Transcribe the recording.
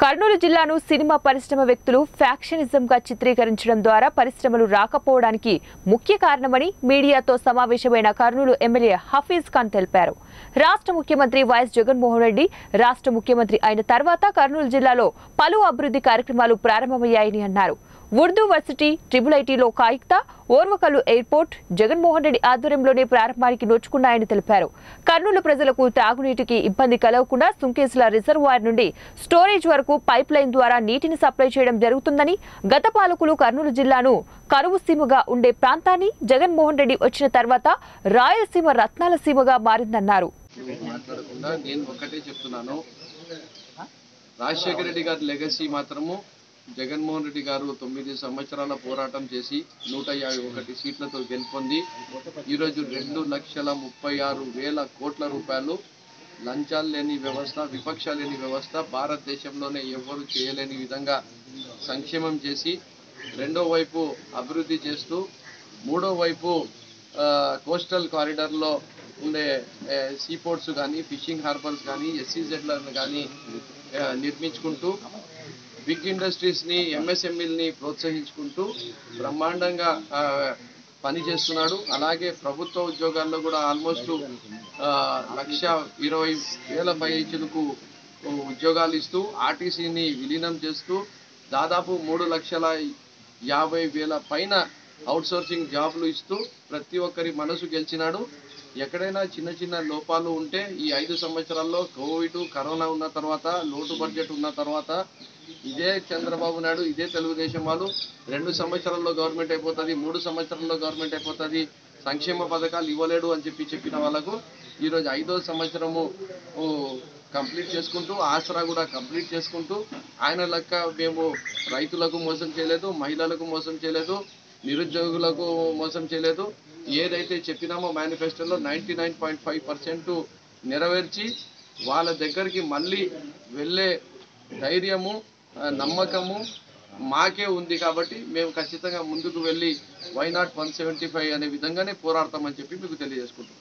కర్నూలు జిల్లాను సినిమా పరిశ్రమ వ్యక్తులు ఫ్యాక్షనిజంగా చిత్రీకరించడం ద్వారా పరిశ్రమలు రాకపోవడానికి ముఖ్య కారణమని మీడియాతో సమావేశమైన కర్నూలు ఎమ్మెల్యే హఫీజ్ ఖాన్ తెలిపారు. రాష్ట్ర ముఖ్యమంత్రి వైఎస్ జగన్మోహన్ రెడ్డి రాష్ట్ర ముఖ్యమంత్రి అయిన తర్వాత కర్నూలు జిల్లాలో పలు అభివృద్ధి కార్యక్రమాలు ప్రారంభమయ్యాయని అన్నారు. ఉర్దూ వర్సిటీ, ట్రిపుల్ ఐటీలో కాయిక్తా, ఓర్వకల్లు ఎయిర్పోర్ట్ జగన్మోహన్ రెడ్డి ఆధ్వర్యంలోనే ప్రారంభానికి నోచుకున్నాయని తెలిపారు. కర్నూలు ప్రజలకు తాగునీటికి ఇబ్బంది కలగకుండా సుంకేసుల రిజర్వాయర్ నుండి స్టోరేజ్ వరకు పైప్ లైన్ ద్వారా నీటిని సప్లై చేయడం జరుగుతుందని, గత పాలకులు కర్నూలు జిల్లాను కరువు సీమగా ఉండే ప్రాంతాన్ని జగన్మోహన్ రెడ్డి వచ్చిన తర్వాత రాయలసీమ రత్నాల సీమగా మారిందన్నారు. రాజశేఖర రెడ్డి గారి లెగసీ మాత్రము జగన్మోహన్ రెడ్డి గారు 9 సంవత్సరాల పోరాటం చేసి 151 సీట్లతో గెలుపొంది ఈరోజు 2,36,000 కోట్ల రూపాయలు లంచాలు లేని వ్యవస్థ, విపక్షాలు లేని వ్యవస్థ భారతదేశంలోనే ఎవరు చేయలేని విధంగా సంక్షేమం చేసి, రెండో వైపు అభివృద్ధి చేస్తూ, మూడో వైపు కోస్టల్ కారిడార్లో ఉండే సీపోర్ట్స్ కానీ, ఫిషింగ్ హార్బర్స్ కానీ, ఎస్సీజెడ్లను కానీ నిర్మించుకుంటూ, బిగ్ ఇండస్ట్రీస్ని, ఎంఎస్ఎంఈల్ని ప్రోత్సహించుకుంటూ బ్రహ్మాండంగా పనిచేస్తున్నాడు. అలాగే ప్రభుత్వ ఉద్యోగాల్లో కూడా ఆల్మోస్ట్ 1,20,000 పైచులకు ఉద్యోగాలు ఇస్తూ, ఆర్టీసీని విలీనం చేస్తూ దాదాపు 3,50,000 పైన అవుట్సోర్సింగ్ జాబ్లు ఇస్తూ ప్రతి ఒక్కరి మనసు గెలిచినాడు. ఎక్కడైనా చిన్న చిన్న లోపాలు ఉంటే ఈ 5 సంవత్సరాల్లో కరోనా ఉన్న తర్వాత, లోటు బడ్జెట్ ఉన్న తర్వాత ఇదే చంద్రబాబు నాయుడు, ఇదే తెలుగుదేశం వాళ్ళు 2 సంవత్సరాల్లో గవర్నమెంట్ అయిపోతుంది, 3 సంవత్సరాల్లో గవర్నమెంట్ అయిపోతుంది, సంక్షేమ పథకాలు ఇవ్వలేడు అని చెప్పిన వాళ్ళకు ఈరోజు 5వ సంవత్సరము కంప్లీట్ చేసుకుంటూ, ఆసరా కూడా కంప్లీట్ చేసుకుంటూ, ఆయన లెక్క మేము రైతులకు మోసం చేయలేదు, మహిళలకు మోసం చేయలేదు, నిరుద్యోగులకు మోసం చేయలేదు. ఏదైతే చెప్పినామో మేనిఫెస్టోలో 99.5% నెరవేర్చి వాళ్ళ దగ్గరికి మళ్ళీ వెళ్ళే ధైర్యము, నమ్మకము మాకే ఉంది. కాబట్టి మేము ఖచ్చితంగా ముందుకు వెళ్ళి వై నాట్ 175 అనే విధంగానే పోరాడతామని చెప్పి మీకు తెలియజేసుకుంటాం.